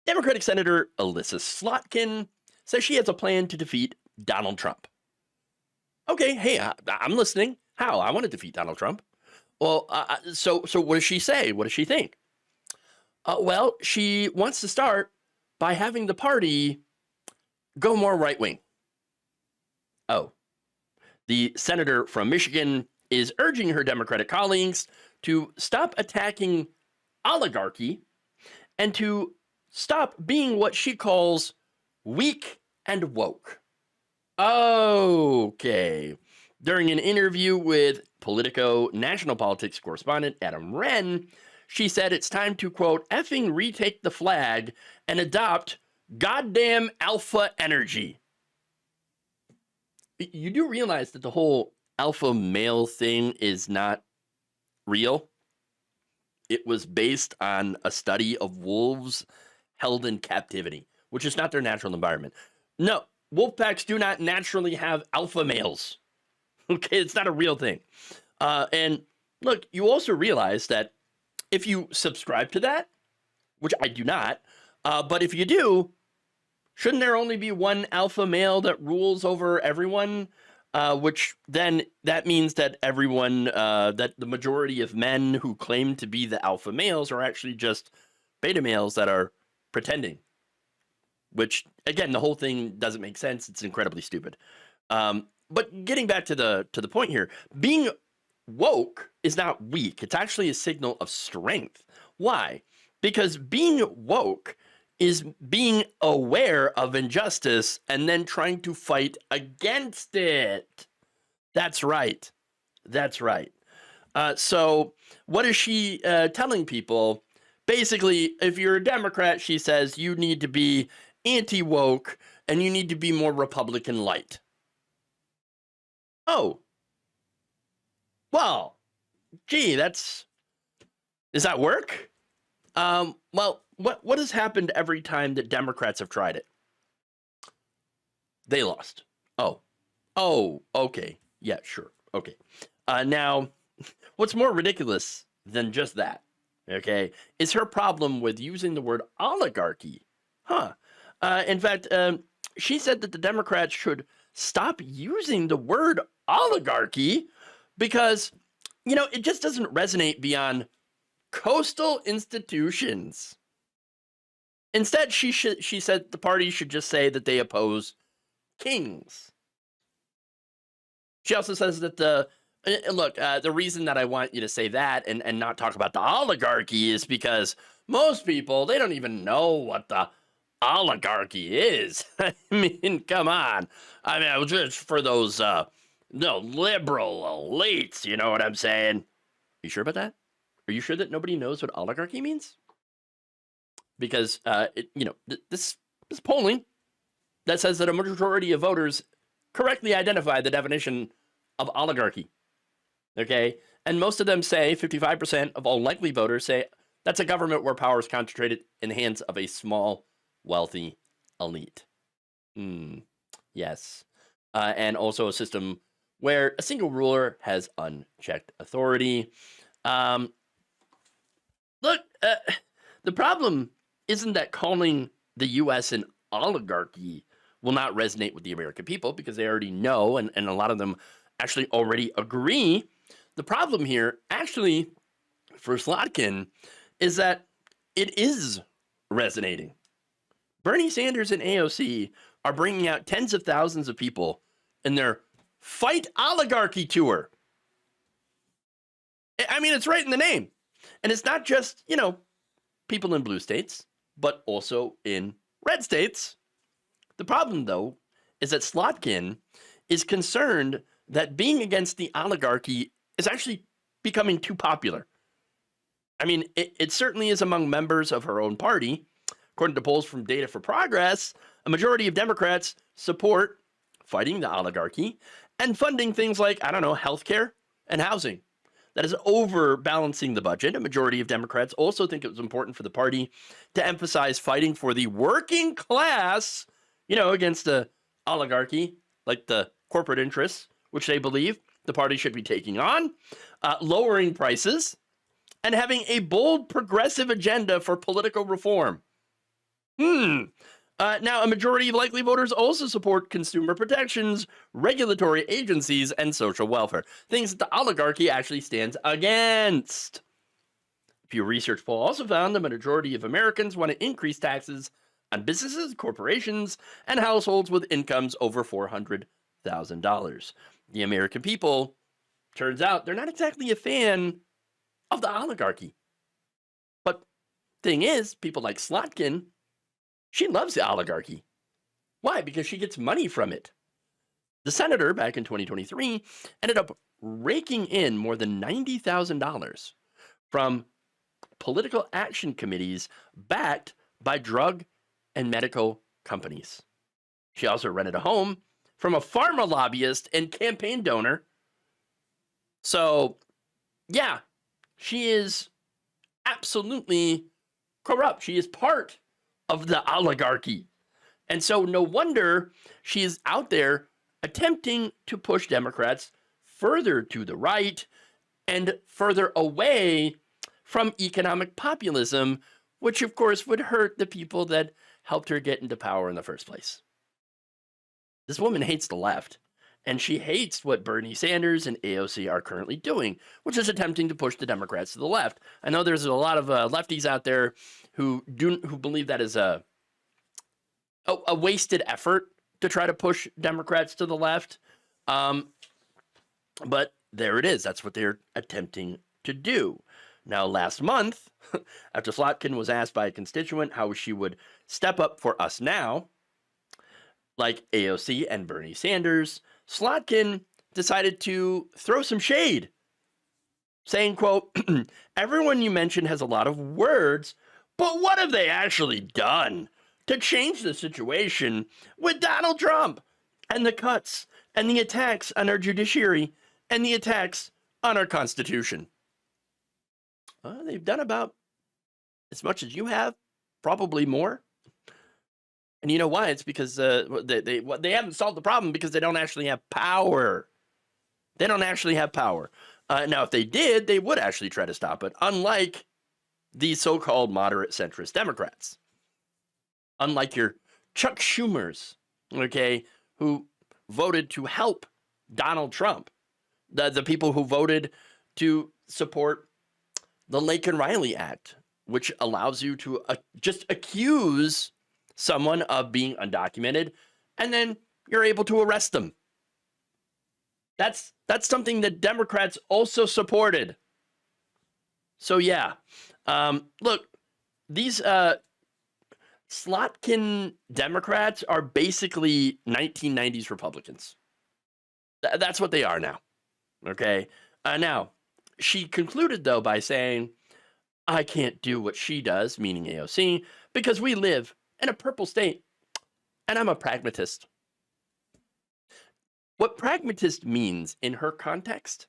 Democratic Senator Alyssa Slotkin says she has a plan to defeat Donald Trump. Okay, hey, I'm listening. How? I want to defeat Donald Trump. Well, so what does she say? What does she think? Well, she wants to start by having the party go more right wing. Oh, the senator from Michigan is urging her Democratic colleagues to stop attacking oligarchy and to stop being what she calls weak and woke. Okay. During an interview with Politico national politics correspondent Adam Wren, she said it's time to, quote, effing retake the flag and adopt goddamn alpha energy. You do realize that the whole alpha male thing is not real? It was based on a study of wolves held in captivity, which is not their natural environment. No, wolf packs do not naturally have alpha males. Okay, it's not a real thing. And look, you also realize that if you subscribe to that, which I do not, but if you do, shouldn't there only be one alpha male that rules over everyone? Which then that means that everyone, that the majority of men who claim to be the alpha males are actually just beta males that are pretending. Which, again, the whole thing doesn't make sense. It's incredibly stupid. But getting back to the point here, being woke is not weak. It's actually a signal of strength. Why? Because being woke is being aware of injustice and then trying to fight against it. That's right. That's right. So what is she telling people? Basically, if you're a Democrat, she says you need to be anti-woke and you need to be more Republican light. Oh. Well, gee, does that work? Well, what has happened every time that Democrats have tried it? They lost. Oh, okay. Yeah, sure. Okay. Now, what's more ridiculous than just that, okay, is her problem with using the word oligarchy. In fact, she said that the Democrats should stop using the word oligarchy because, it just doesn't resonate beyond coastal institutions. Instead, she said the party should just say that they oppose kings. She also says that the reason that I want you to say that and not talk about the oligarchy is because most people, they don't even know what the oligarchy is. I mean, come on. I mean, just for those liberal elites, you know what I'm saying? You sure about that? Are you sure that nobody knows what oligarchy means? Because this polling that says that a majority of voters correctly identify the definition of oligarchy. Okay, and most of them say 55% of all likely voters say that's a government where power is concentrated in the hands of a small, wealthy elite. Yes, and also a system where a single ruler has unchecked authority. Look, the problem isn't that calling the U.S. an oligarchy will not resonate with the American people because they already know, and a lot of them actually already agree. The problem here, actually, for Slotkin, is that it is resonating. Bernie Sanders and AOC are bringing out tens of thousands of people in their Fight Oligarchy tour. I mean, it's right in the name. And it's not just, people in blue states, but also in red states. The problem, though, is that Slotkin is concerned that being against the oligarchy is actually becoming too popular. I mean, it certainly is among members of her own party. According to polls from Data for Progress, a majority of Democrats support fighting the oligarchy and funding things like, healthcare and housing. That is overbalancing the budget. A majority of Democrats also think it was important for the party to emphasize fighting for the working class, against the oligarchy, like the corporate interests, which they believe the party should be taking on, lowering prices, and having a bold progressive agenda for political reform. Now, a majority of likely voters also support consumer protections, regulatory agencies, and social welfare, things that the oligarchy actually stands against. A Pew Research poll also found the majority of Americans want to increase taxes on businesses, corporations, and households with incomes over $400,000. The American people, turns out, they're not exactly a fan of the oligarchy. But thing is, people like Slotkin, she loves the oligarchy. Why? Because she gets money from it. The senator, back in 2023, ended up raking in more than $90,000 from political action committees backed by drug and medical companies. She also rented a home from a pharma lobbyist and campaign donor. So, yeah, she is absolutely corrupt. She is part of the oligarchy. And so no wonder she is out there attempting to push Democrats further to the right and further away from economic populism, which of course would hurt the people that helped her get into power in the first place. This woman hates the left, and she hates what Bernie Sanders and AOC are currently doing, which is attempting to push the Democrats to the left. I know there's a lot of lefties out there who believe that is a wasted effort to try to push Democrats to the left. But there it is. That's what they're attempting to do. Now, last month, after Slotkin was asked by a constituent how she would step up for us now, like AOC and Bernie Sanders, Slotkin decided to throw some shade, saying, quote, "Everyone you mentioned has a lot of words, but what have they actually done to change the situation with Donald Trump and the cuts and the attacks on our judiciary and the attacks on our Constitution?" They've done about as much as you have, probably more. And you know why? It's because they haven't solved the problem because they don't actually have power. They don't actually have power. Now, if they did, they would actually try to stop it, unlike these so-called moderate centrist Democrats. Unlike your Chuck Schumers, okay, who voted to help Donald Trump. The people who voted to support the Laken Riley Act, which allows you to just accuse someone of being undocumented, and then you're able to arrest them. That's something that Democrats also supported. So yeah, look, these Slotkin Democrats are basically 1990s Republicans. That's what they are now. Okay. Now, she concluded, though, by saying, "I can't do what she does," meaning AOC, "because we live in a purple state, and I'm a pragmatist." What pragmatist means in her context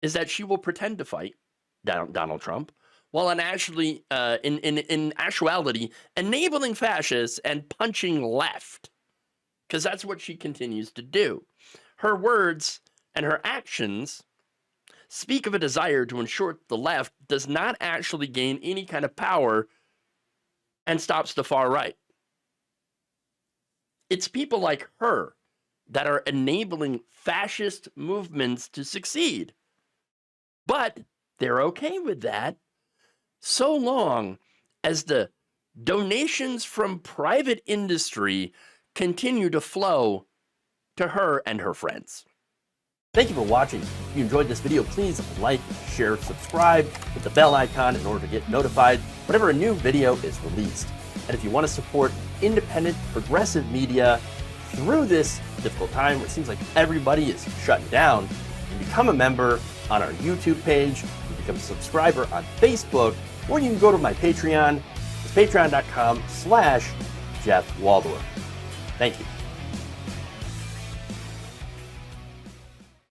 is that she will pretend to fight Donald Trump while in actuality enabling fascists and punching left, because that's what she continues to do. Her words and her actions speak of a desire to ensure the left does not actually gain any kind of power and stops the far right. It's people like her that are enabling fascist movements to succeed. But they're okay with that so long as the donations from private industry continue to flow to her and her friends. Thank you for watching. If you enjoyed this video, please like, share, subscribe, hit the bell icon in order to get notified whenever a new video is released. And if you want to support independent, progressive media through this difficult time where it seems like everybody is shutting down, you can become a member on our YouTube page, you can become a subscriber on Facebook, or you can go to my Patreon. It's patreon.com/Jeff Waldorf. Thank you.